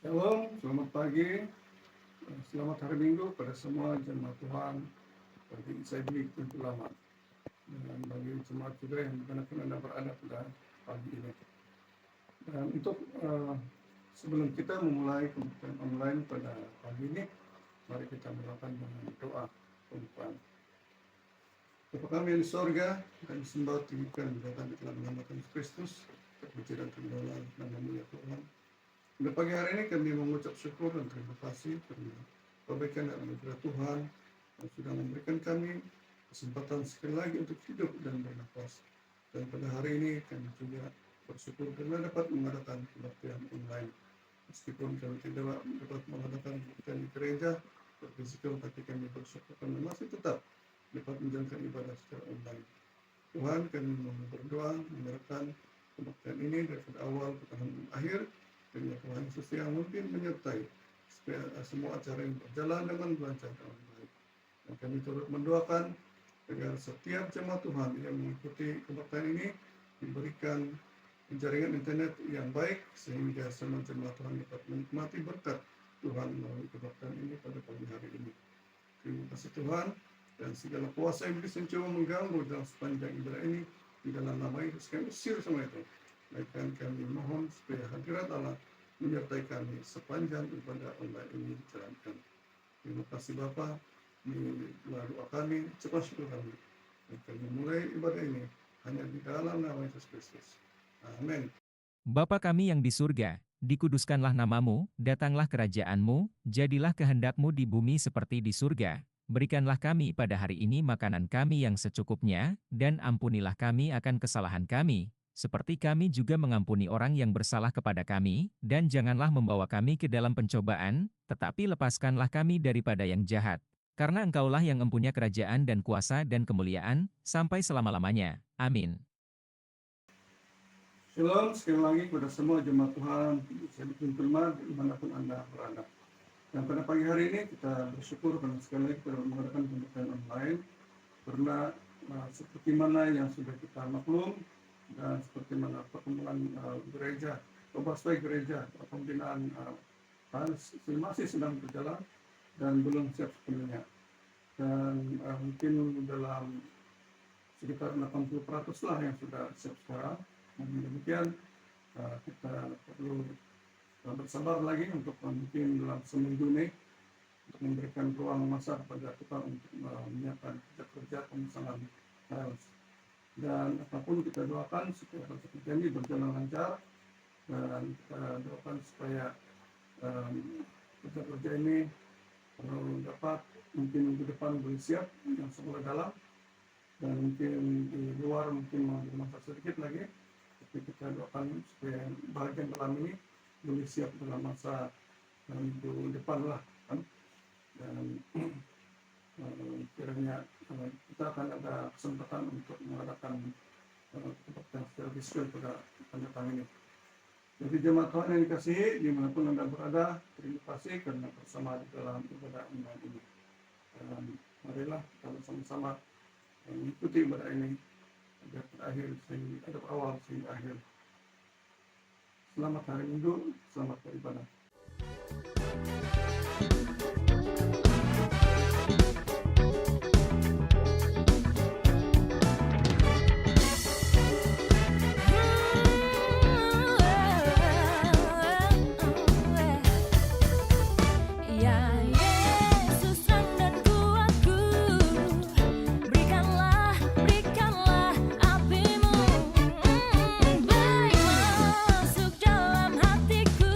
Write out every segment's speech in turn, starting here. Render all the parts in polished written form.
Shalom, selamat pagi, selamat hari Minggu pada semua jemaat Tuhan. Bagi saya tentu lama dan bagi jemaat juga yang dimanapun Anda berada pada pagi ini. Dan untuk sebelum kita memulai pembelajaran online pada pagi ini, mari kita melakukan dengan doa pembukaan. Bapa kami yang di sorga, kami sembah tinggikan datang di dalam nama Tuhan Kristus, terpuji dan terdolong nama ya Tuhan. Pada pagi hari ini kami mengucap syukur dan terima kasih karena kebaikan dan anugerah Tuhan yang sudah memberikan kami kesempatan sekali lagi untuk hidup dan bernafas. Dan pada hari ini kami juga bersyukur karena dapat mengadakan kebaktian online. Meskipun kami tidak dapat mengadakan kebaktian di gereja berfisikal, tapi kami bersyukur karena masih tetap dapat menjalankan ibadah secara online. Tuhan, kami mau berdoa menyerahkan kebaktian ini dari awal ke akhir. Dan ya Tuhan Yesus yang mungkin menyertai supaya semua acara yang berjalan dengan lancar dan baik. Dan kami turut mendoakan agar setiap jemaat Tuhan yang mengikuti kebaktian ini diberikan jaringan internet yang baik sehingga semua jemaat Tuhan dapat menikmati berkat Tuhan melalui kebaktian ini pada pagi hari ini. Terima kasih Tuhan, dan segala kuasa iblis yang coba mengganggu dalam sepanjang ibadah ini di dalam nama Yesus kami usir semua itu. Bahkan kami mohon supaya hadirat Allah menyertai kami sepanjang ibadah online ini dijalankan. Terima kasih Bapa, di doa kami, cepat syukur kami. Dan kami mulai ibadah ini hanya di dalam nama Yesus Kristus. Amin. Bapa kami yang di surga, dikuduskanlah namamu, datanglah kerajaan-mu, jadilah kehendak-mu di bumi seperti di surga. Berikanlah kami pada hari ini makanan kami yang secukupnya, dan ampunilah kami akan kesalahan kami, seperti kami juga mengampuni orang yang bersalah kepada kami, dan janganlah membawa kami ke dalam pencobaan, tetapi lepaskanlah kami daripada yang jahat. Karena Engkaulah yang mempunyai kerajaan dan kuasa dan kemuliaan, sampai selama-lamanya. Amin. Shalom sekali lagi kepada semua jemaat Tuhan, saya dipimpin dimanapun Anda berada. Dan pada pagi hari ini kita bersyukur karena sekali lagi kita mengadakan pembelajaran online, karena seperti mana yang sudah kita maklum dan seperti mana perkembangan gereja, pembahas gereja, pembinaan masih sedang berjalan dan belum siap sepenuhnya. Dan mungkin dalam sekitar 80% lah yang sudah siap sekarang. Namun demikian kita perlu bersabar lagi untuk mungkin dalam seminggu ini untuk memberikan ruang masa kepada kita untuk menyiapkan kerja pemasangan files. Dan apapun kita doakan supaya kerja ini berjalan lancar, dan kita doakan supaya kerja ini dapat mungkin minggu depan boleh siap yang sekolah dalam, dan mungkin di luar mungkin mau dimasak sedikit lagi, tapi kita doakan supaya bagian dalam ini boleh siap dalam masa minggu depan lah kan. Dan kiranya kita akan ada kesempatan untuk mengadakan kebaktian secara visual pada datang ini. Jadi jemaat Tuhan yang dikasihi dimanapun Anda berada, terima kasih karena bersama di dalam ibadah online ini. Dan marilah kita bersama-sama mengikuti ibadah ini agar terakhir sehingga awal sehingga akhir. Selamat hari Minggu, selamat beribadah. Baik masuk dalam hatiku.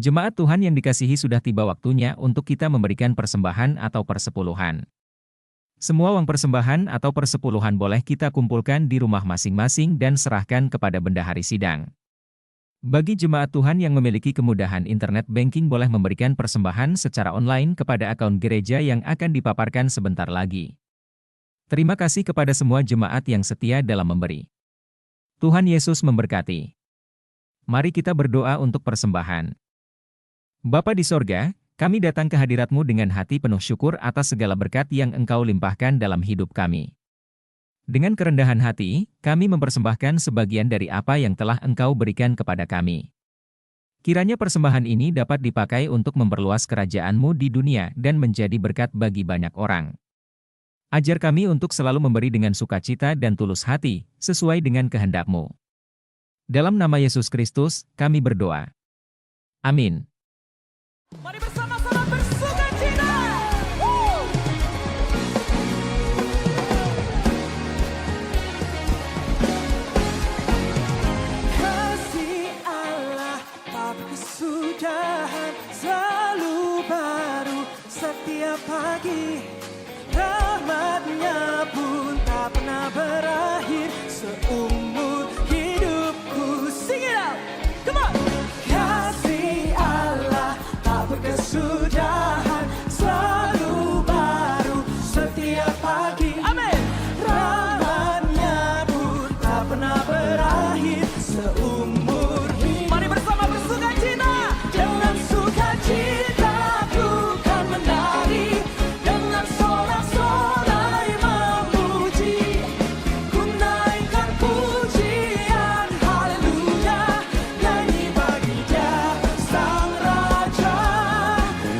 Jemaat Tuhan yang dikasihi, sudah tiba waktunya untuk kita memberikan persembahan atau persepuluhan. Semua uang persembahan atau persepuluhan boleh kita kumpulkan di rumah masing-masing dan serahkan kepada bendahari sidang. Bagi jemaat Tuhan yang memiliki kemudahan internet banking, boleh memberikan persembahan secara online kepada akun gereja yang akan dipaparkan sebentar lagi. Terima kasih kepada semua jemaat yang setia dalam memberi. Tuhan Yesus memberkati. Mari kita berdoa untuk persembahan. Bapa di sorga, kami datang ke hadirat-Mu dengan hati penuh syukur atas segala berkat yang Engkau limpahkan dalam hidup kami. Dengan kerendahan hati, kami mempersembahkan sebagian dari apa yang telah Engkau berikan kepada kami. Kiranya persembahan ini dapat dipakai untuk memperluas kerajaan-Mu di dunia dan menjadi berkat bagi banyak orang. Ajar kami untuk selalu memberi dengan sukacita dan tulus hati, sesuai dengan kehendak-Mu. Dalam nama Yesus Kristus, kami berdoa. Amin. Mari bersama-sama bersukacita. Kasih Allah tak berkesudahan, selalu baru setiap pagi. Rahmat-Nya pun tak pernah berakhir seumur hidupku. Sing it out, come on. Kasih Allah tak berkesudahan, selalu baru setiap pagi. Amin. Rahmat-Nya pun tak pernah berakhir seumur hidup. Mari bersama bersukacita. Dengan sukacita ku kan menari, dengan sorak-sorai memuji. Ku naikkan pujian, haleluya. Nyanyi bagi Dia Sang Raja,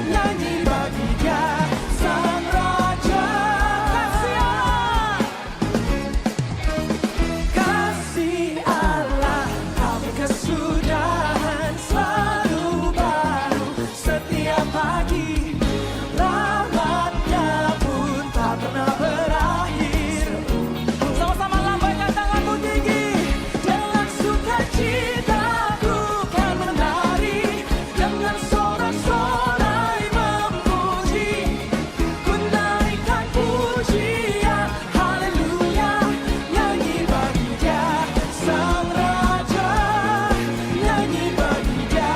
nyanyi bagi Dia Sang Raja. Kasih Allah tak berkesudahan, selalu baru setiap pagi. Rahmat-Nya pun tak pernah berakhir. Sama-sama lambaikan tanganmu tinggi. Dengan sukacita ku kan menari, dengan sorak-sorai memuji. Ku naikkan pujian, haleluya. Nyanyi bagi Dia Sang Raja, nyanyi bagi Dia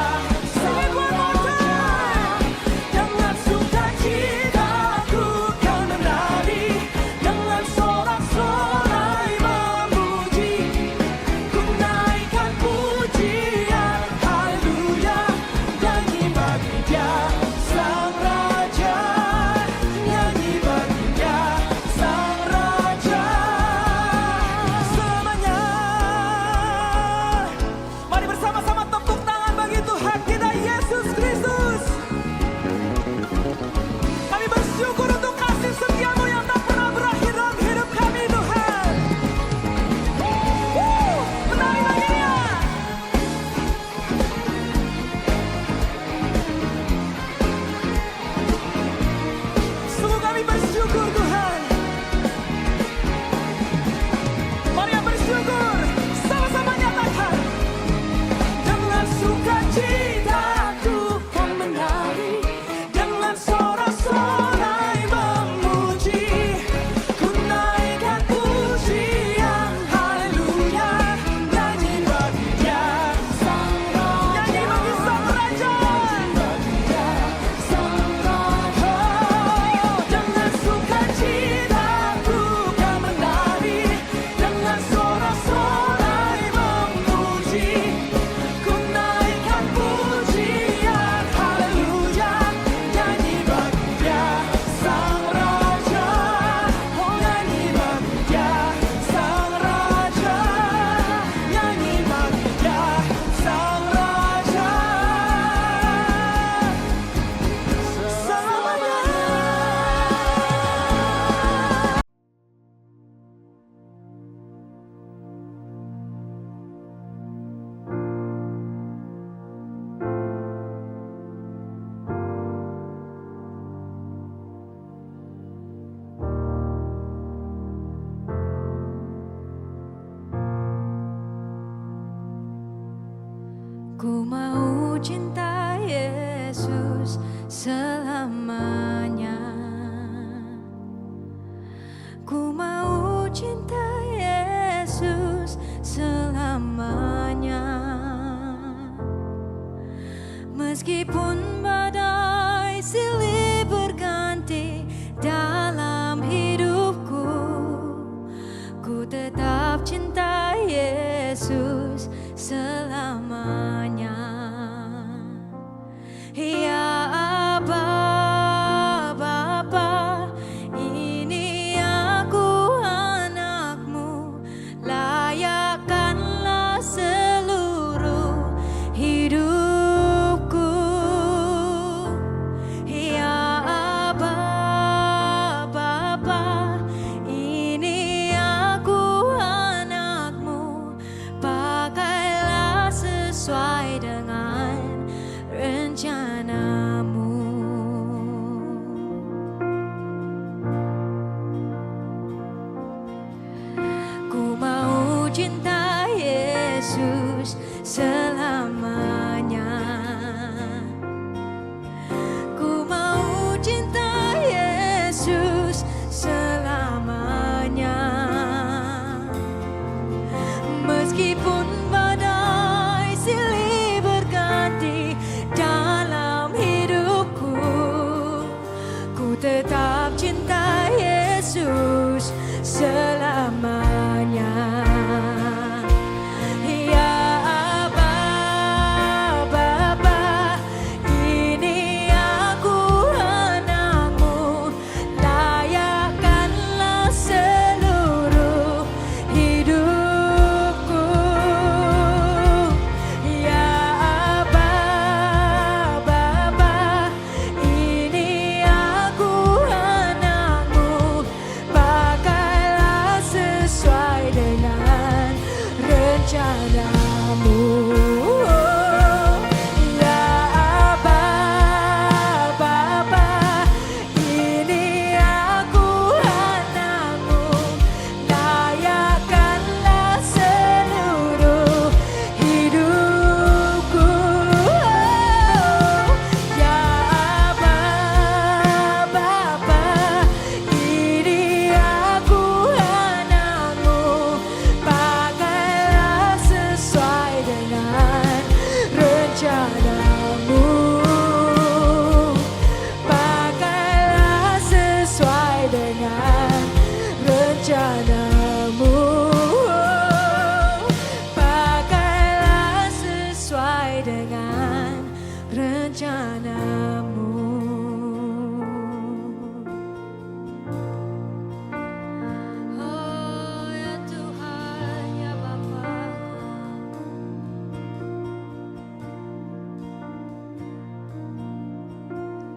Sang Raja. Dengan sukacita ku kan menari, dengan sorak-sorai memuji. Ku naikkan pujian, haleluya. Nyanyi bagi Dia Sang Raja, nyanyi bagi Dia Sang Raja. Selamanya. Mari bersama-sama tepuk tangan bagi Tuhan kita Yesus Kristus. Kami bersyukur untuk kasih setia-Mu yang tak pernah berakhir dalam hidup kami, Tuhan. Menari bagi Dia. Sungguh kami bersyukur, Tuhan. Mari yang bersyukur, sama-sama nyatakan. Dengan sukacita ku kan menari, dengan sorak-sorai memuji. Ku naikkan pujian, haleluya. Nyanyi bagi Dia Sang Raja, nyanyi bagi Sang Raja, bagi Dia Sang Raja. Dengan sukacita ku kan menari, dengan sorak-sorai memuji. Ku naikkan pujian, haleluya. Nyanyi bagi Dia Sang Raja, oh nyanyi bagi Dia Sang Raja, nyanyi bagi Dia Sang Raja. Selamanya. Ku mau cintai Yesus selamanya. Ku mau cinta Yesus selamanya. Meskipun badai silih berganti dalam hidupku, ku tetap cinta Yesus selamanya. Ya Aba, Bapa, ini aku anakmu, layakkanlah seluruh hidupku. Ya Aba, Bapa, ini aku anakmu, pakailah sesuai dengan rencanamu. Ku mau cinta Yesus selamanya. Ku mau cinta Yesus selamanya. Meskipun badai silih berganti dalam hidupku, ku tetap cinta Yesus selamanya. Ya Aba, Bapa, ini aku anakmu, layakkanlah seluruh hidupku. Ya Aba, Bapa, ini aku anakmu, pakailah sesuai dengan rencanamu. Ya Aba, Bapa, ini aku anakmu, layakkanlah seluruh hidupku. Ya Aba, Bapa, ini aku anakmu, pakailah sesuai dengan rencanamu. Pakailah sesuai dengan rencanamu. Pakailah sesuai dengan rencanamu. Oh ya Tuhan, ya Bapa,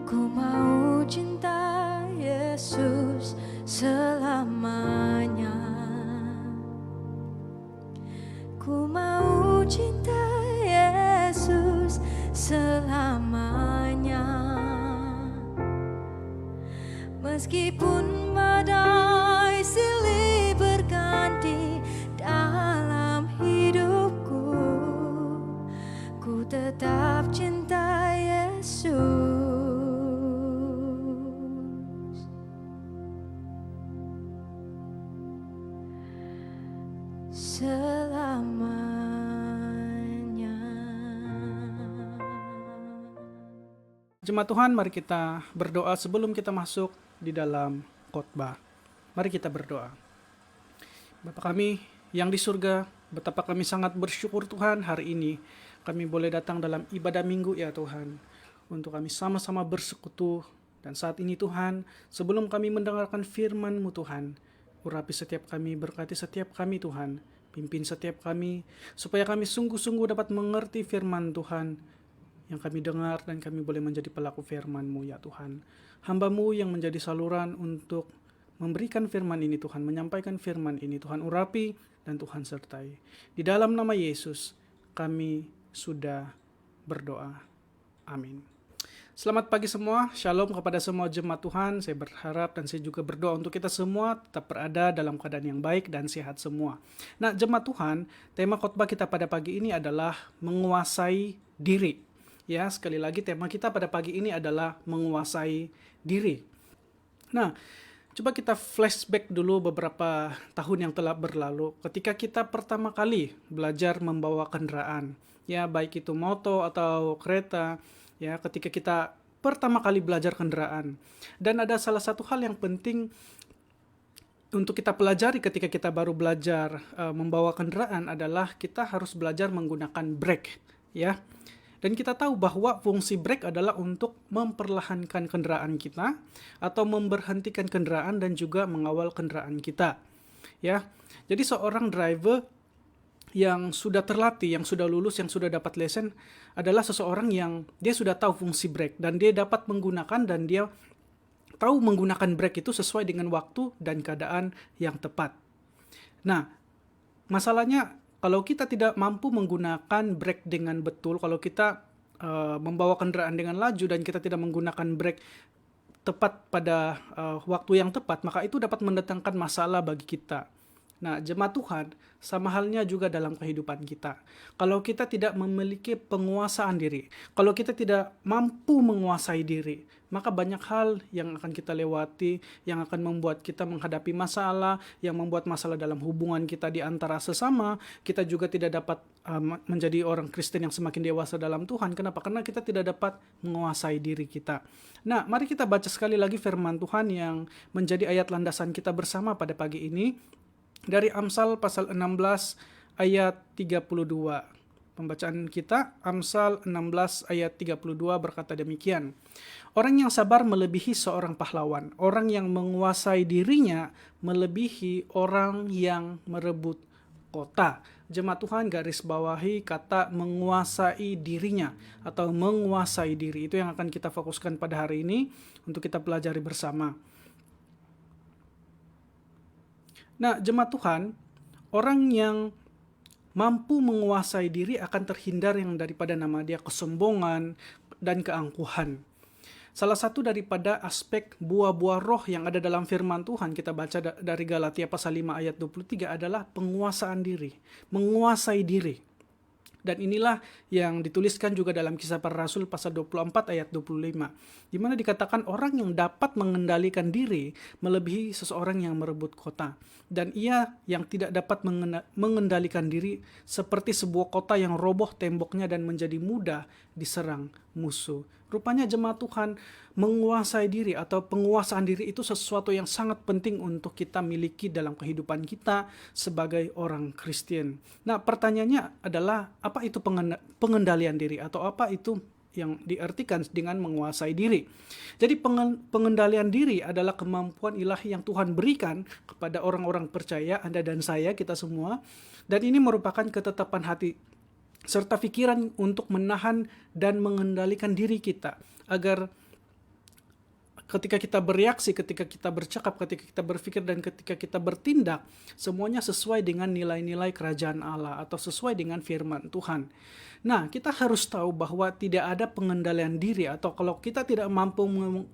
ku mau cinta Yesus selamanya. Ku mau cinta Yesus selamanya. Meskipun badai silih berganti dalam hidupku, ku tetap cinta Yesus selamanya. Jemaat Tuhan, mari kita berdoa sebelum kita masuk di dalam khotbah. Mari kita berdoa. Bapa kami yang di surga, betapa kami sangat bersyukur Tuhan hari ini kami boleh datang dalam ibadah minggu ya Tuhan, untuk kami sama-sama bersekutu. Dan saat ini Tuhan, sebelum kami mendengarkan firman-Mu Tuhan, urapi setiap kami, berkati setiap kami Tuhan, pimpin setiap kami, supaya kami sungguh-sungguh dapat mengerti firman Tuhan yang kami dengar, dan kami boleh menjadi pelaku firman-Mu ya Tuhan. Hamba-Mu yang menjadi saluran untuk memberikan firman ini Tuhan, menyampaikan firman ini Tuhan, urapi dan Tuhan sertai. Di dalam nama Yesus kami sudah berdoa. Amin. Selamat pagi semua, shalom kepada semua jemaat Tuhan. Saya berharap dan saya juga berdoa untuk kita semua tetap berada dalam keadaan yang baik dan sehat semua. Nah jemaat Tuhan, tema khotbah kita pada pagi ini adalah menguasai diri. Ya, sekali lagi tema kita pada pagi ini adalah menguasai diri. Nah, coba kita flashback dulu beberapa tahun yang telah berlalu ketika kita pertama kali belajar membawa kendaraan. Ya, baik itu motor atau kereta, ya, ketika kita pertama kali belajar kendaraan. Dan ada salah satu hal yang penting untuk kita pelajari ketika kita baru belajar membawa kendaraan adalah kita harus belajar menggunakan brake, ya. Dan kita tahu bahwa fungsi brake adalah untuk memperlahankan kendaraan kita atau memberhentikan kendaraan dan juga mengawal kendaraan kita, ya. Jadi seorang driver yang sudah terlatih, yang sudah lulus, yang sudah dapat lesen adalah seseorang yang dia sudah tahu fungsi brake dan dia dapat menggunakan dan dia tahu menggunakan brake itu sesuai dengan waktu dan keadaan yang tepat. Nah, masalahnya kalau kita tidak mampu menggunakan brake dengan betul, kalau kita membawa kendaraan dengan laju dan kita tidak menggunakan brake tepat pada waktu yang tepat, maka itu dapat mendatangkan masalah bagi kita. Nah, jemaat Tuhan, sama halnya juga dalam kehidupan kita. Kalau kita tidak memiliki penguasaan diri, kalau kita tidak mampu menguasai diri, maka banyak hal yang akan kita lewati, yang akan membuat kita menghadapi masalah, yang membuat masalah dalam hubungan kita di antara sesama. Kita juga tidak dapat menjadi orang Kristen yang semakin dewasa dalam Tuhan. Kenapa? Karena kita tidak dapat menguasai diri kita. Nah, mari kita baca sekali lagi firman Tuhan yang menjadi ayat landasan kita bersama pada pagi ini. Dari Amsal pasal 16 ayat 32. Pembacaan kita Amsal 16 ayat 32 berkata demikian. Orang yang sabar melebihi seorang pahlawan. Orang yang menguasai dirinya melebihi orang yang merebut kota. Jemaat Tuhan, garis bawahi kata menguasai dirinya atau menguasai diri. Itu yang akan kita fokuskan pada hari ini untuk kita pelajari bersama. Nah, jemaat Tuhan, orang yang mampu menguasai diri akan terhindar yang daripada nama dia kesombongan dan keangkuhan. Salah satu daripada aspek buah-buah roh yang ada dalam firman Tuhan, kita baca dari Galatia pasal 5 ayat 23 adalah penguasaan diri, menguasai diri. Dan inilah yang dituliskan juga dalam Kisah Para Rasul pasal 24 ayat 25. Di mana dikatakan orang yang dapat mengendalikan diri melebihi seseorang yang merebut kota. Dan ia yang tidak dapat mengendalikan diri seperti sebuah kota yang roboh temboknya dan menjadi mudah diserang musuh. Rupanya jemaat Tuhan, menguasai diri atau penguasaan diri itu sesuatu yang sangat penting untuk kita miliki dalam kehidupan kita sebagai orang Kristen. Nah, pertanyaannya adalah apa itu pengendalian diri atau apa itu yang diartikan dengan menguasai diri. Jadi pengendalian diri adalah kemampuan ilahi yang Tuhan berikan kepada orang-orang percaya, Anda dan saya, kita semua. Dan ini merupakan ketetapan hati serta pikiran untuk menahan dan mengendalikan diri kita agar ketika kita bereaksi, ketika kita bercakap, ketika kita berpikir, dan ketika kita bertindak, semuanya sesuai dengan nilai-nilai kerajaan Allah atau sesuai dengan firman Tuhan. Nah, kita harus tahu bahwa tidak ada pengendalian diri atau kalau kita tidak mampu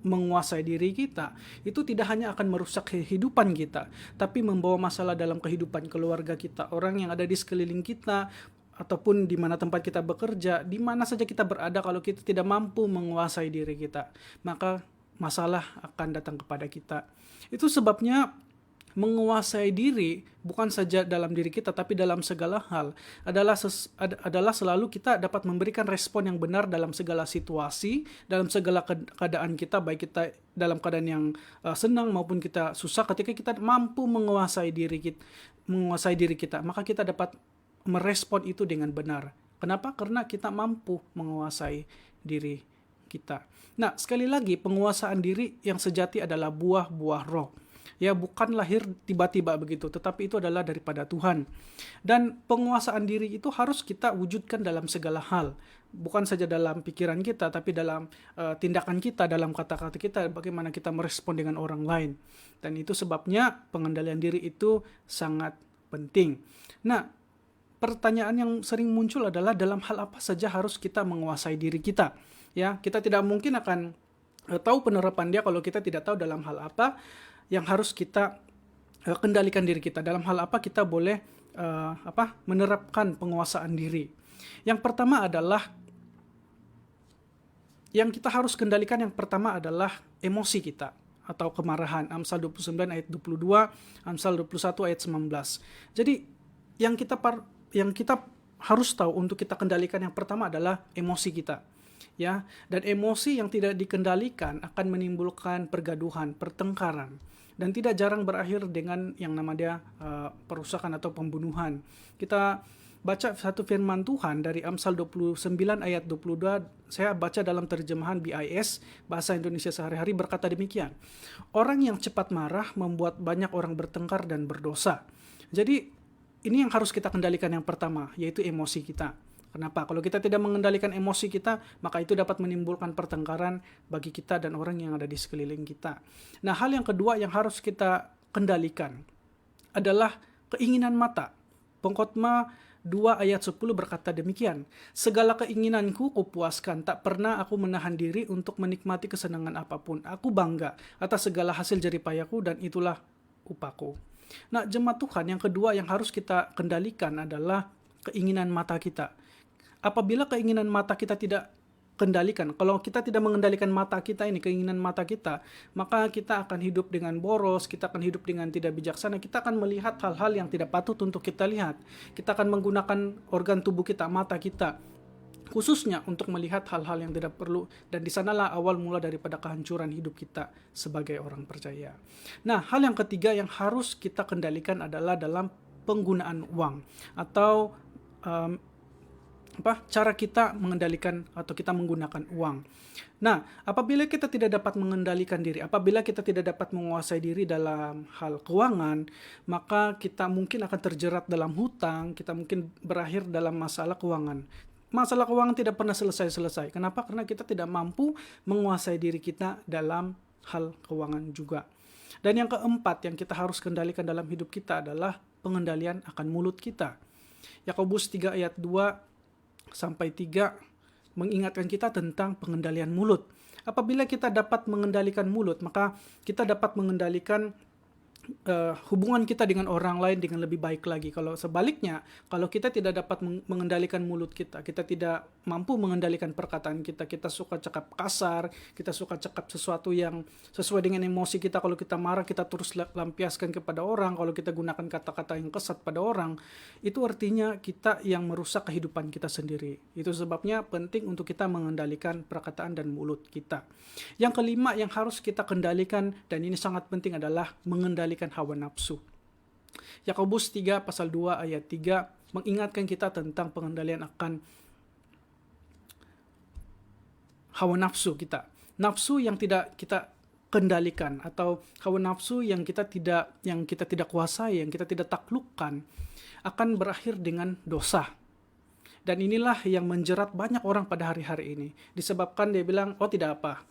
menguasai diri kita, itu tidak hanya akan merusak kehidupan kita, tapi membawa masalah dalam kehidupan keluarga kita, orang yang ada di sekeliling kita, ataupun di mana tempat kita bekerja, di mana saja kita berada. Kalau kita tidak mampu menguasai diri kita, maka masalah akan datang kepada kita. Itu sebabnya menguasai diri bukan saja dalam diri kita, tapi dalam segala hal adalah selalu kita dapat memberikan respon yang benar dalam segala situasi, dalam segala keadaan kita, baik kita dalam keadaan yang senang maupun kita susah. Ketika kita mampu menguasai diri kita, maka kita dapat merespon itu dengan benar. Kenapa? Karena kita mampu menguasai diri kita. Nah, sekali lagi, penguasaan diri yang sejati adalah buah-buah roh. Ya, bukan lahir tiba-tiba begitu, tetapi itu adalah daripada Tuhan. Dan penguasaan diri itu harus kita wujudkan dalam segala hal. Bukan saja dalam pikiran kita, tapi dalam tindakan kita, dalam kata-kata kita, bagaimana kita merespon dengan orang lain. Dan itu sebabnya pengendalian diri itu sangat penting. Nah, pertanyaan yang sering muncul adalah dalam hal apa saja harus kita menguasai diri kita. Ya, kita tidak mungkin akan tahu penerapan dia kalau kita tidak tahu dalam hal apa yang harus kita kendalikan diri kita. Dalam hal apa kita boleh menerapkan penguasaan diri. Yang pertama adalah yang kita harus kendalikan yang pertama adalah emosi kita atau kemarahan. Amsal 29 ayat 22, Amsal 21 ayat 19. Jadi yang kita harus tahu untuk kita kendalikan yang pertama adalah emosi kita. Ya, dan emosi yang tidak dikendalikan akan menimbulkan pergaduhan, pertengkaran, dan tidak jarang berakhir dengan yang namanya perusakan atau pembunuhan. Kita baca satu firman Tuhan dari Amsal 29 ayat 22, saya baca dalam terjemahan BIS, Bahasa Indonesia Sehari-hari, berkata demikian. Orang yang cepat marah membuat banyak orang bertengkar dan berdosa. Jadi ini yang harus kita kendalikan yang pertama, yaitu emosi kita. Kenapa? Kalau kita tidak mengendalikan emosi kita, maka itu dapat menimbulkan pertengkaran bagi kita dan orang yang ada di sekeliling kita. Nah, hal yang kedua yang harus kita kendalikan adalah keinginan mata. Pengkhotbah 2 ayat 10 berkata demikian, segala keinginanku kupuaskan, tak pernah aku menahan diri untuk menikmati kesenangan apapun. Aku bangga atas segala hasil jeripayaku dan itulah upahku. Nah, jemaat Tuhan, yang kedua yang harus kita kendalikan adalah keinginan mata kita. Apabila keinginan mata kita tidak kendalikan, kalau kita tidak mengendalikan mata kita ini, keinginan mata kita, maka kita akan hidup dengan boros, kita akan hidup dengan tidak bijaksana, kita akan melihat hal-hal yang tidak patut untuk kita lihat. Kita akan menggunakan organ tubuh kita, mata kita, khususnya untuk melihat hal-hal yang tidak perlu, dan di sanalah awal mula daripada kehancuran hidup kita sebagai orang percaya. Nah, hal yang ketiga yang harus kita kendalikan adalah dalam penggunaan uang atau cara kita mengendalikan atau kita menggunakan uang. Nah, apabila kita tidak dapat mengendalikan diri, apabila kita tidak dapat menguasai diri dalam hal keuangan, maka kita mungkin akan terjerat dalam hutang, kita mungkin berakhir dalam masalah keuangan. Masalah keuangan tidak pernah selesai-selesai. Kenapa? Karena kita tidak mampu menguasai diri kita dalam hal keuangan juga. Dan yang keempat yang kita harus kendalikan dalam hidup kita adalah pengendalian akan mulut kita. Yakobus 3 ayat 2 sampai 3 mengingatkan kita tentang pengendalian mulut. Apabila kita dapat mengendalikan mulut, maka kita dapat mengendalikan hubungan kita dengan orang lain dengan lebih baik lagi. Kalau sebaliknya, kalau kita tidak dapat mengendalikan mulut kita, kita tidak mampu mengendalikan perkataan kita, kita suka cakap kasar, kita suka cakap sesuatu yang sesuai dengan emosi kita. Kalau kita marah, kita terus lampiaskan kepada orang. Kalau kita gunakan kata-kata yang kesat pada orang, itu artinya kita yang merusak kehidupan kita sendiri. Itu sebabnya penting untuk kita mengendalikan perkataan dan mulut kita. Yang kelima yang harus kita kendalikan, dan ini sangat penting, adalah mengendalikan hawa nafsu. Yakobus 3 pasal 2 ayat 3 mengingatkan kita tentang pengendalian akan hawa nafsu kita. Nafsu yang tidak kita kendalikan atau hawa nafsu yang kita tidak kuasai, yang kita tidak taklukkan, akan berakhir dengan dosa. Dan inilah yang menjerat banyak orang pada hari-hari ini. Disebabkan dia bilang, oh tidak apa,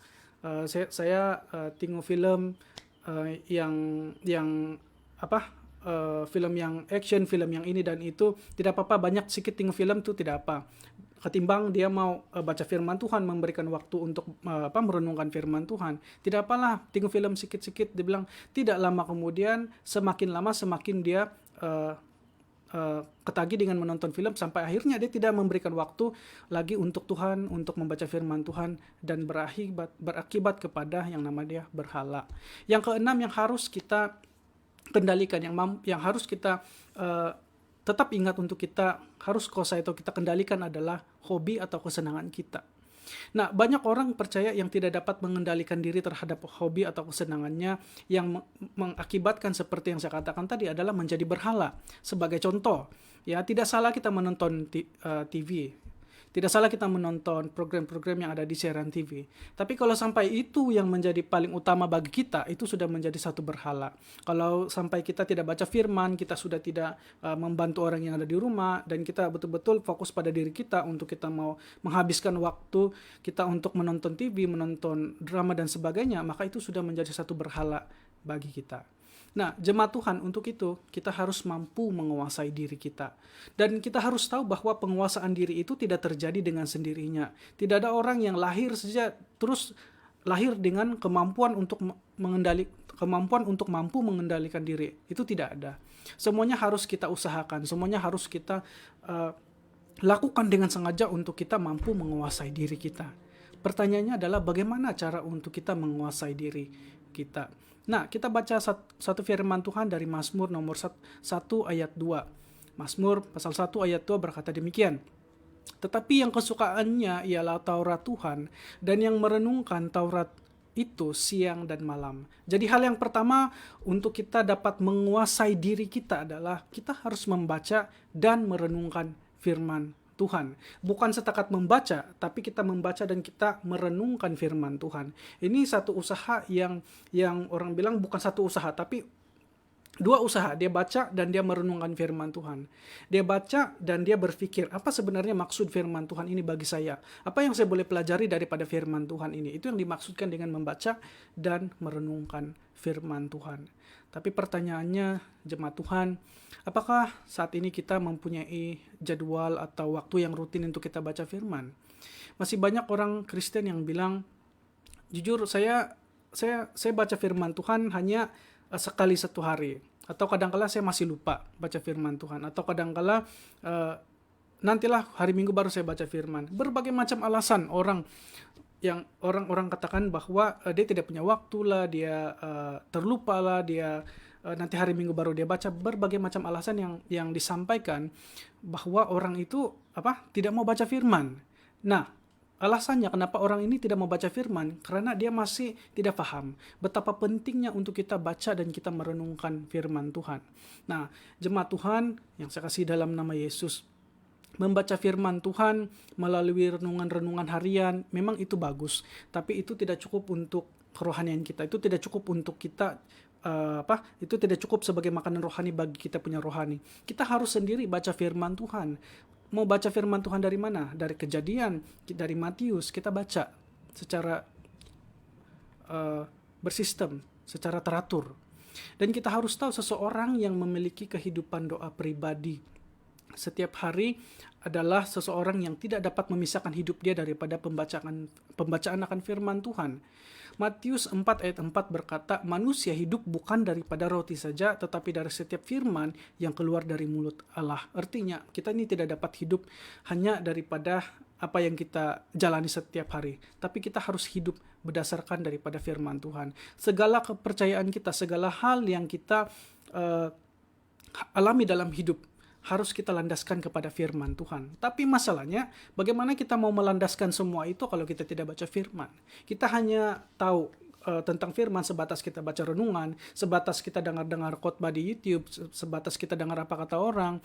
saya tengok film film yang action, film yang ini dan itu, tidak apa-apa, banyak sedikit tengok film itu tidak apa. Ketimbang dia mau baca firman Tuhan, memberikan waktu untuk merenungkan firman Tuhan, tidak apalah, tengok film sedikit-sedikit. Dia bilang tidak lama kemudian, semakin lama semakin dia ketagih dengan menonton film, sampai akhirnya dia tidak memberikan waktu lagi untuk Tuhan, untuk membaca firman Tuhan, dan berakibat kepada yang namanya berhala. Yang keenam yang harus kita kendalikan, yang harus kita tetap ingat untuk kita harus kuasai atau kita kendalikan adalah hobi atau kesenangan kita. Nah, banyak orang percaya yang tidak dapat mengendalikan diri terhadap hobi atau kesenangannya, yang mengakibatkan seperti yang saya katakan tadi adalah menjadi berhala. Sebagai contoh, ya, tidak salah kita menonton TV. Tidak salah kita menonton program-program yang ada di siaran TV. Tapi kalau sampai itu yang menjadi paling utama bagi kita, itu sudah menjadi satu berhala. Kalau sampai kita tidak baca firman, kita sudah tidak membantu orang yang ada di rumah, dan kita betul-betul fokus pada diri kita untuk kita mau menghabiskan waktu kita untuk menonton TV, menonton drama dan sebagainya, maka itu sudah menjadi satu berhala bagi kita. Nah, jemaat Tuhan, untuk itu kita harus mampu menguasai diri kita. Dan kita harus tahu bahwa penguasaan diri itu tidak terjadi dengan sendirinya. Tidak ada orang yang lahir saja terus lahir dengan kemampuan untuk mampu mengendalikan diri. Itu tidak ada. Semuanya harus kita usahakan, semuanya harus kita lakukan dengan sengaja untuk kita mampu menguasai diri kita. Pertanyaannya adalah bagaimana cara untuk kita menguasai diri kita. Nah, kita baca satu firman Tuhan dari Mazmur nomor 1 ayat 2. Mazmur pasal 1 ayat 2 berkata demikian. Tetapi yang kesukaannya ialah Taurat Tuhan, dan yang merenungkan Taurat itu siang dan malam. Jadi hal yang pertama untuk kita dapat menguasai diri kita adalah kita harus membaca dan merenungkan firman Tuhan. Bukan setakat membaca, tapi kita membaca dan kita merenungkan firman Tuhan. Ini satu usaha yang orang bilang bukan satu usaha, tapi dua usaha. Dia baca dan dia merenungkan firman Tuhan. Dia baca dan dia berpikir, apa sebenarnya maksud firman Tuhan ini bagi saya? Apa yang saya boleh pelajari daripada firman Tuhan ini? Itu yang dimaksudkan dengan membaca dan merenungkan firman Tuhan. Tapi pertanyaannya, jemaat Tuhan, apakah saat ini kita mempunyai jadwal atau waktu yang rutin untuk kita baca firman? Masih banyak orang Kristen yang bilang, jujur saya baca firman Tuhan hanya sekali satu hari. Atau kadangkala saya masih lupa baca firman Tuhan. Atau kadangkala nantilah hari Minggu baru saya baca firman. Berbagai macam alasan orang katakan bahwa dia tidak punya waktu lah, dia terlupa lah, dia nanti hari Minggu baru dia baca. Berbagai macam alasan yang disampaikan bahwa orang itu tidak mau baca firman. Nah, alasannya kenapa orang ini tidak mau baca firman, karena dia masih tidak paham betapa pentingnya untuk kita baca dan kita merenungkan firman Tuhan. Nah, jemaat Tuhan yang saya kasih dalam nama Yesus, membaca firman Tuhan melalui renungan-renungan harian memang itu bagus, tapi itu tidak cukup untuk kerohanian kita. Itu tidak cukup untuk kita itu tidak cukup sebagai makanan rohani bagi kita punya rohani. Kita harus sendiri baca firman Tuhan. Mau baca firman Tuhan dari mana? Dari Kejadian, dari Matius, kita baca secara bersistem, secara teratur. Dan kita harus tahu seseorang yang memiliki kehidupan doa pribadi setiap hari adalah seseorang yang tidak dapat memisahkan hidup dia daripada pembacaan akan firman Tuhan. Matius 4 ayat 4 berkata, manusia hidup bukan daripada roti saja, tetapi dari setiap firman yang keluar dari mulut Allah. Artinya, kita ini tidak dapat hidup hanya daripada apa yang kita jalani setiap hari, tapi kita harus hidup berdasarkan daripada firman Tuhan. Segala kepercayaan kita, segala hal yang kita alami dalam hidup, harus kita landaskan kepada firman Tuhan. Tapi masalahnya, bagaimana kita mau melandaskan semua itu kalau kita tidak baca firman? Kita hanya tahu tentang firman sebatas kita baca renungan, sebatas kita dengar-dengar khotbah di YouTube, sebatas kita dengar apa kata orang,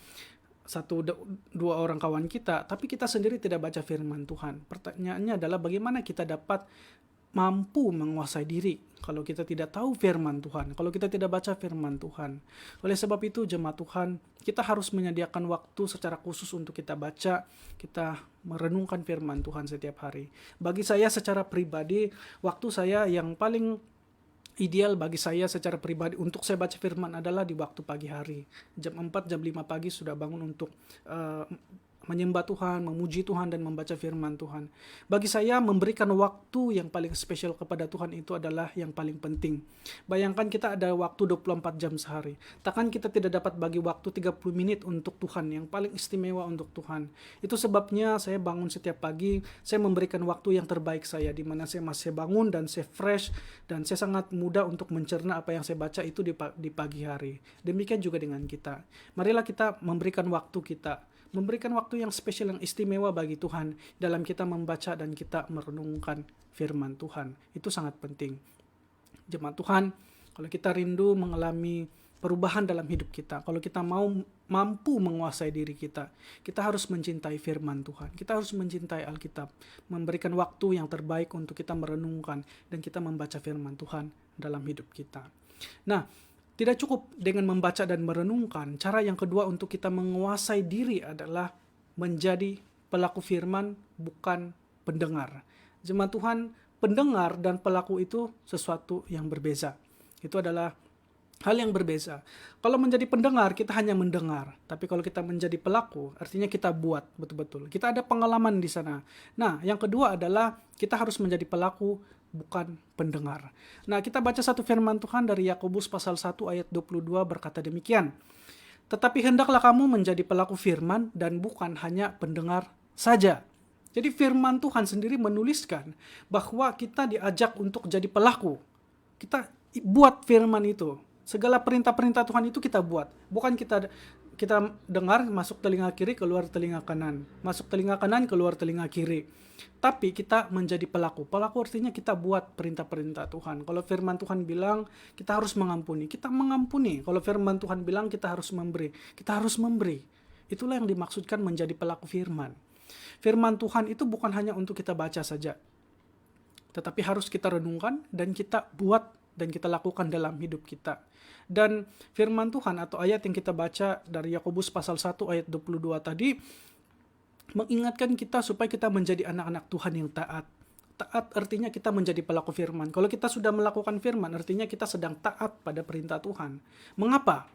dua orang kawan kita, tapi kita sendiri tidak baca firman Tuhan. Pertanyaannya adalah bagaimana kita dapat mampu menguasai diri kalau kita tidak tahu firman Tuhan, kalau kita tidak baca firman Tuhan. Oleh sebab itu, jemaat Tuhan, kita harus menyediakan waktu secara khusus untuk kita baca, kita merenungkan firman Tuhan setiap hari. Bagi saya secara pribadi, waktu saya yang paling ideal bagi saya secara pribadi untuk saya baca firman adalah di waktu pagi hari. Jam 4, jam 5 pagi sudah bangun untuk menyembah Tuhan, memuji Tuhan, dan membaca firman Tuhan. Bagi saya, memberikan waktu yang paling spesial kepada Tuhan itu adalah yang paling penting. Bayangkan kita ada waktu 24 jam sehari. Takkan kita tidak dapat bagi waktu 30 menit untuk Tuhan, yang paling istimewa untuk Tuhan. Itu sebabnya saya bangun setiap pagi, saya memberikan waktu yang terbaik saya, di mana saya masih bangun dan saya fresh, dan saya sangat mudah untuk mencerna apa yang saya baca itu di pagi hari. Demikian juga dengan kita. Marilah kita memberikan waktu kita, memberikan waktu yang spesial, yang istimewa bagi Tuhan dalam kita membaca dan kita merenungkan firman Tuhan. Itu sangat penting. Jemaat Tuhan, kalau kita rindu mengalami perubahan dalam hidup kita, kalau kita mau mampu menguasai diri kita harus mencintai firman Tuhan. Kita harus mencintai Alkitab, memberikan waktu yang terbaik untuk kita merenungkan dan kita membaca firman Tuhan dalam hidup kita. Nah, tidak cukup dengan membaca dan merenungkan. Cara yang kedua untuk kita menguasai diri adalah menjadi pelaku firman, bukan pendengar. Jemaat Tuhan, pendengar dan pelaku itu sesuatu yang berbeza. Itu adalah hal yang berbeza. Kalau menjadi pendengar, kita hanya mendengar. Tapi kalau kita menjadi pelaku, artinya kita buat betul-betul. Kita ada pengalaman di sana. Nah, yang kedua adalah kita harus menjadi pelaku, bukan pendengar. Nah, kita baca satu firman Tuhan dari Yakobus pasal 1 ayat 22 berkata demikian. Tetapi hendaklah kamu menjadi pelaku firman dan bukan hanya pendengar saja. Jadi firman Tuhan sendiri menuliskan bahwa kita diajak untuk jadi pelaku. Kita buat firman itu. Segala perintah-perintah Tuhan itu kita buat. Bukan kita dengar masuk telinga kiri, keluar telinga kanan. Masuk telinga kanan, keluar telinga kiri. Tapi kita menjadi pelaku. Pelaku artinya kita buat perintah-perintah Tuhan. Kalau firman Tuhan bilang kita harus mengampuni, kita mengampuni. Kalau firman Tuhan bilang kita harus memberi, kita harus memberi. Itulah yang dimaksudkan menjadi pelaku firman. Firman Tuhan itu bukan hanya untuk kita baca saja, tetapi harus kita renungkan dan kita buat dan kita lakukan dalam hidup kita. Dan firman Tuhan atau ayat yang kita baca dari Yakobus pasal 1 ayat 22 tadi mengingatkan kita supaya kita menjadi anak-anak Tuhan yang taat. Taat artinya kita menjadi pelaku firman. Kalau kita sudah melakukan firman, artinya kita sedang taat pada perintah Tuhan. Mengapa?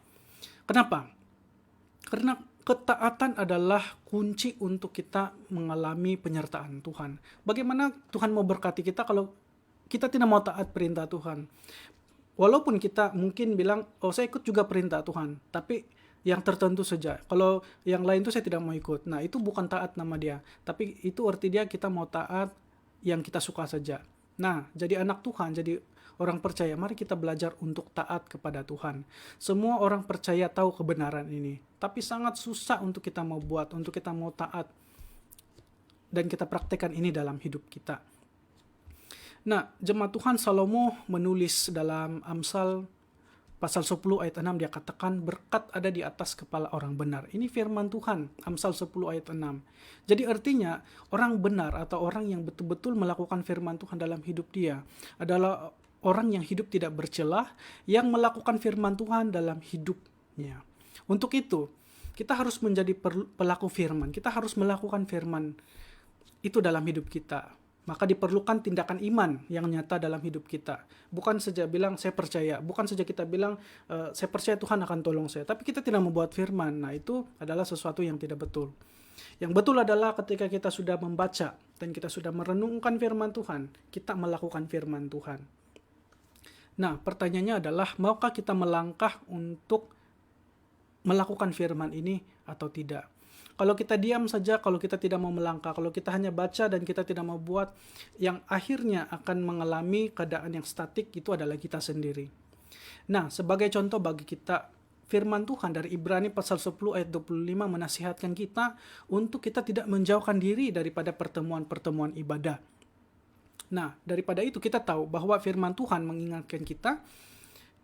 Kenapa? Karena ketaatan adalah kunci untuk kita mengalami penyertaan Tuhan. Bagaimana Tuhan mau berkati kita kalau kita tidak mau taat perintah Tuhan? Walaupun kita mungkin bilang, oh saya ikut juga perintah Tuhan, tapi yang tertentu saja. Kalau yang lain itu saya tidak mau ikut. Nah itu bukan taat nama dia. Tapi itu arti dia kita mau taat yang kita suka saja. Nah jadi anak Tuhan, jadi orang percaya, mari kita belajar untuk taat kepada Tuhan. Semua orang percaya tahu kebenaran ini. Tapi sangat susah untuk kita mau buat, untuk kita mau taat. Dan kita praktekkan ini dalam hidup kita. Nah, jemaat Tuhan, Salomo menulis dalam Amsal pasal 10 ayat 6, dia katakan berkat ada di atas kepala orang benar. Ini firman Tuhan, Amsal 10 ayat 6. Jadi artinya orang benar atau orang yang betul-betul melakukan firman Tuhan dalam hidup dia adalah orang yang hidup tidak bercelah, yang melakukan firman Tuhan dalam hidupnya. Untuk itu, kita harus menjadi pelaku firman. Kita harus melakukan firman itu dalam hidup kita. Maka diperlukan tindakan iman yang nyata dalam hidup kita. Bukan saja bilang saya percaya, bukan saja kita bilang saya percaya Tuhan akan tolong saya, tapi kita tidak membuat firman. Nah, itu adalah sesuatu yang tidak betul. Yang betul adalah ketika kita sudah membaca dan kita sudah merenungkan firman Tuhan, kita melakukan firman Tuhan. Nah, pertanyaannya adalah maukah kita melangkah untuk melakukan firman ini atau tidak? Kalau kita diam saja, kalau kita tidak mau melangkah, kalau kita hanya baca dan kita tidak mau buat, yang akhirnya akan mengalami keadaan yang statik itu adalah kita sendiri. Nah, sebagai contoh bagi kita, firman Tuhan dari Ibrani pasal 10 ayat 25 menasihatkan kita untuk kita tidak menjauhkan diri daripada pertemuan-pertemuan ibadah. Nah, daripada itu kita tahu bahwa firman Tuhan mengingatkan kita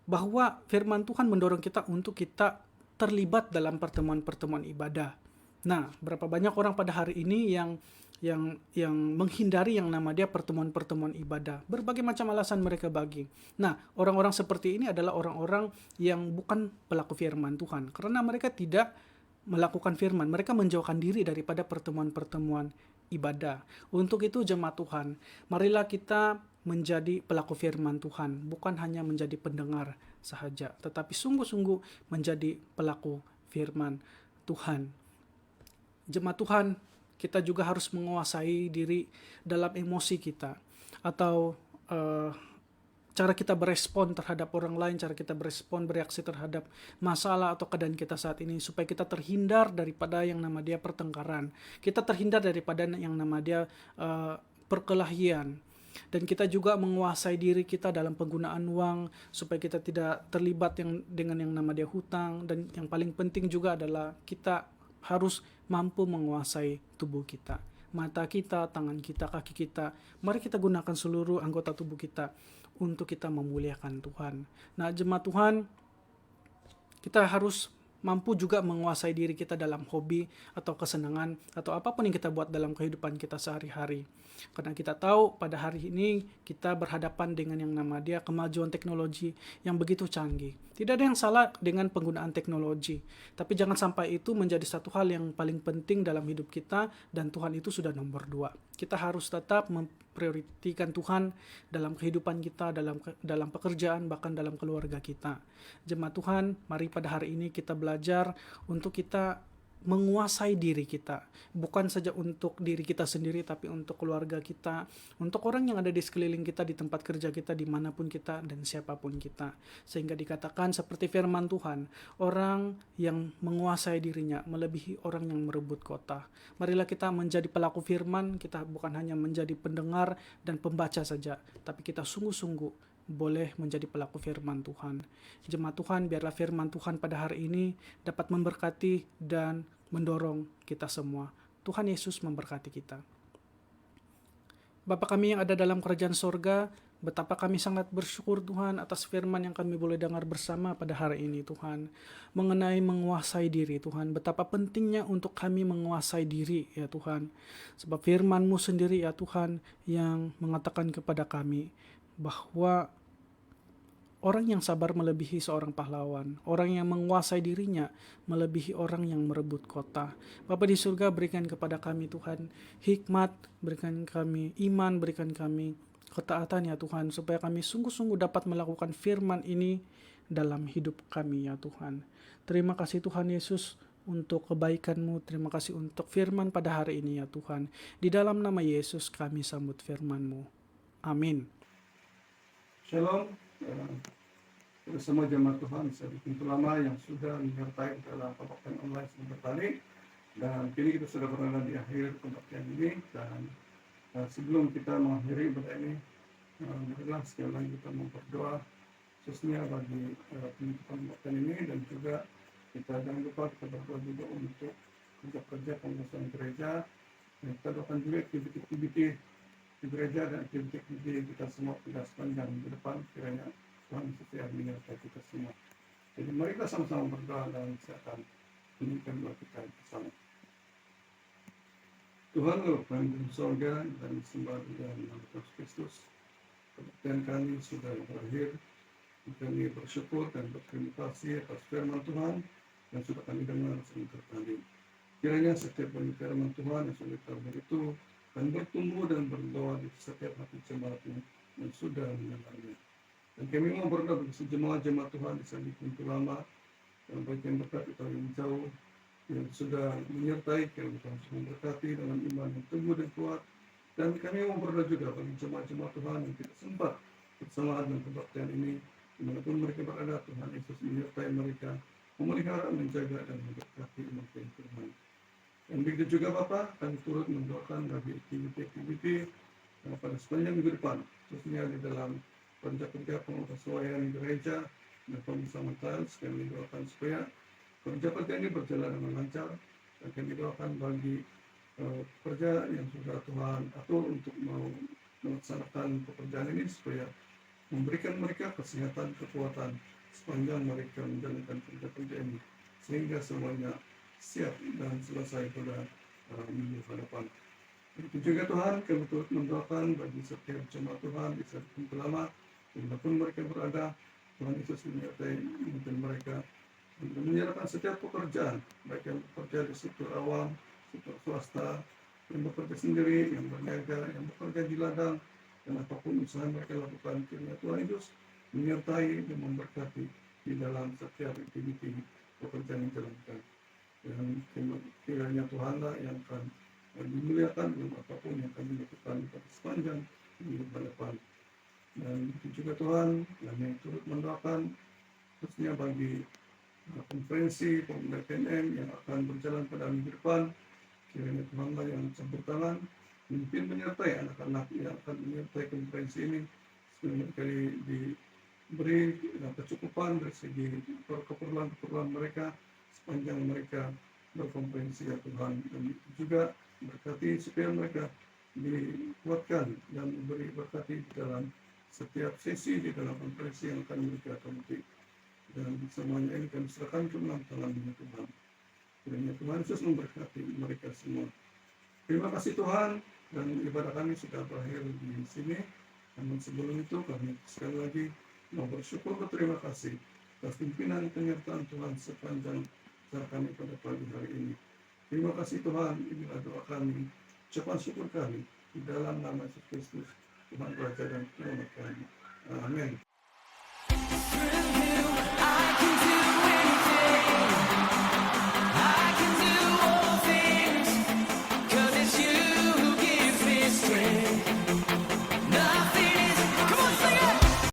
bahwa firman Tuhan mendorong kita untuk kita terlibat dalam pertemuan-pertemuan ibadah. Nah, berapa banyak orang pada hari ini yang menghindari yang nama dia pertemuan-pertemuan ibadah. Berbagai macam alasan mereka bagi. Nah, orang-orang seperti ini adalah orang-orang yang bukan pelaku firman Tuhan. Karena mereka tidak melakukan firman. Mereka menjauhkan diri daripada pertemuan-pertemuan ibadah. Untuk itu jemaat Tuhan, marilah kita menjadi pelaku firman Tuhan. Bukan hanya menjadi pendengar sahaja. Tetapi sungguh-sungguh menjadi pelaku firman Tuhan. Jemaat Tuhan, kita juga harus menguasai diri dalam emosi kita atau cara kita berespon terhadap orang lain, cara kita bereaksi terhadap masalah atau keadaan kita saat ini supaya kita terhindar daripada yang nama dia pertengkaran. Kita terhindar daripada yang nama dia perkelahian. Dan kita juga menguasai diri kita dalam penggunaan uang supaya kita tidak terlibat dengan yang nama dia hutang. Dan yang paling penting juga adalah kita harus mampu menguasai tubuh kita. Mata kita, tangan kita, kaki kita. Mari kita gunakan seluruh anggota tubuh kita untuk kita memuliakan Tuhan. Nah, jemaat Tuhan, kita harus mampu juga menguasai diri kita dalam hobi atau kesenangan atau apapun yang kita buat dalam kehidupan kita sehari-hari. Karena kita tahu pada hari ini kita berhadapan dengan yang nama dia kemajuan teknologi yang begitu canggih. Tidak ada yang salah dengan penggunaan teknologi. Tapi jangan sampai itu menjadi satu hal yang paling penting dalam hidup kita dan Tuhan itu sudah nomor 2. Kita harus tetap memprioritaskan Tuhan dalam kehidupan kita, dalam pekerjaan, bahkan dalam keluarga kita. Jemaat Tuhan, mari pada hari ini kita belajar untuk kita menguasai diri kita, bukan saja untuk diri kita sendiri, tapi untuk keluarga kita, untuk orang yang ada di sekeliling kita, di tempat kerja kita, dimanapun kita, dan siapapun kita. Sehingga dikatakan seperti firman Tuhan, orang yang menguasai dirinya melebihi orang yang merebut kota. Marilah kita menjadi pelaku firman, kita bukan hanya menjadi pendengar dan pembaca saja, tapi kita sungguh-sungguh boleh menjadi pelaku firman Tuhan. Jemaat Tuhan, biarlah firman Tuhan pada hari ini dapat memberkati dan mendorong kita semua. Tuhan Yesus memberkati kita. Bapa kami yang ada dalam kerajaan sorga, betapa kami sangat bersyukur Tuhan atas firman yang kami boleh dengar bersama pada hari ini Tuhan. Mengenai menguasai diri Tuhan, betapa pentingnya untuk kami menguasai diri ya Tuhan. Sebab firman-Mu sendiri ya Tuhan yang mengatakan kepada kami bahwa orang yang sabar melebihi seorang pahlawan. Orang yang menguasai dirinya melebihi orang yang merebut kota. Bapa di surga, berikan kepada kami Tuhan hikmat, berikan kami iman, berikan kami ketaatan ya Tuhan, supaya kami sungguh-sungguh dapat melakukan firman ini dalam hidup kami ya Tuhan. Terima kasih Tuhan Yesus untuk kebaikan-Mu. Terima kasih untuk firman pada hari ini ya Tuhan. Di dalam nama Yesus kami sambut firman-Mu. Amin. Shalom, kepada semua jemaat Tuhan di pintu lama yang sudah menyertai dalam kebaktian online sebentar tadi, dan kini kita sudah berada di akhir kebaktian ini. Dan sebelum kita mengakhiri ibadah ini, marilah sekali lagi kita memperdoa khususnya bagi penutupan kebaktian ini, dan juga kita jangan lupa kita berdoa juga untuk kerja-kerja pengurusan gereja, dan kita doakan juga aktiviti-aktiviti di gereja dan aktiviti kita semua pada sepanjang ke depan, kiranya Tuhan setia menyertai kita semua. Jadi mari kita sama-sama berdoa dan saya akan menunjukkan doa kita bersama. Tuhan Bapa yang di surga, dan disembah di dalam nama Yesus Kristus, kebaktian kami sudah berakhir. Kami bersyukur dan berterima kasih atas firman Tuhan yang sudah kami dengar sebentar tadi. Kiranya setiap firman Tuhan yang sudah kita itu dan bertumbuh dan berdoa di setiap hati jemaat-Mu yang sudah mendengarnya. Dan kami mau berdoa bagi jemaat-jemaat Tuhan di pintu lama, yang baik yang dekat atau yang jauh, yang sudah menyertai, kami Tuhan sudah memberkati dengan iman yang teguh dan kuat. Dan kami mau berdoa juga bagi jemaat-jemaat Tuhan yang tidak sempat bersamaan dengan kebaktian ini, dimanapun mereka berada, Tuhan Yesus menyertai mereka, memelihara, menjaga, dan memberkati umat Tuhan. Dan begitu juga Bapak, kami turut mendoakan bagi aktiviti-aktiviti pada sepanjang minggu depan, khususnya di dalam kerja-kerja pengesuaian gereja dan pemisahan tiles. Kami doakan supaya kerja-kerja ini berjalan dengan lancar, dan kami doakan bagi pekerja yang sudah Tuhan atur untuk mau melaksanakan pekerjaan ini, supaya memberikan mereka kesehatan, kekuatan sepanjang mereka menjalankan kerja-kerja ini, sehingga semuanya siap dan selesai pada minggu hadapan. Itu juga Tuhan, kami turut mendoakan bagi setiap jemaat Tuhan di setiap pintu lama, dimanapun mereka berada. Tuhan Yesus menyertai mereka, dan menyerahkan setiap pekerjaan, baik yang bekerja di sektor awam, sektor swasta, yang bekerja sendiri, yang berniaga, yang bekerja di ladang, dan apapun usaha mereka lakukan. Kiranya Tuhan Yesus menyertai dan memberkati di dalam setiap aktiviti pekerjaan yang dilakukan. Dan kiranya Tuhanlah yang akan dimuliakan dalam apapun yang kami lakukan pada sepanjang minggu depan. Dan itu juga Tuhan, kami turut mendoakan khususnya bagi konferensi pemuda PNM yang akan berjalan pada minggu depan. Kiranya Tuhanlah yang campur tangan, mungkin menyertai anak-anak yang akan menyertai konferensi ini, supaya mereka diberi kecukupan dari segi keperluan mereka sepanjang mereka berkonferensi ya Tuhan. Dan juga berkati supaya mereka dikuatkan dan diberi berkati di dalam setiap sesi di dalam konferensi yang akan mereka ikuti. Dan semuanya ini kami serahkan ke dalam tangan-Mu Tuhan. Kiranya Tuhan Yesus memberkati mereka semua. Terima kasih Tuhan, dan ibadah kami sudah berakhir di sini. Namun sebelum itu kami sekali lagi mau bersyukur berterima kasih atas pimpinan penyertaan Tuhan sepanjang acara kami pada pagi hari ini. Terima kasih Tuhan, inilah doa kami, ucapan syukur kami di dalam nama Yesus Kristus, Tuhan Raja dan Penyelamat kami. Amin.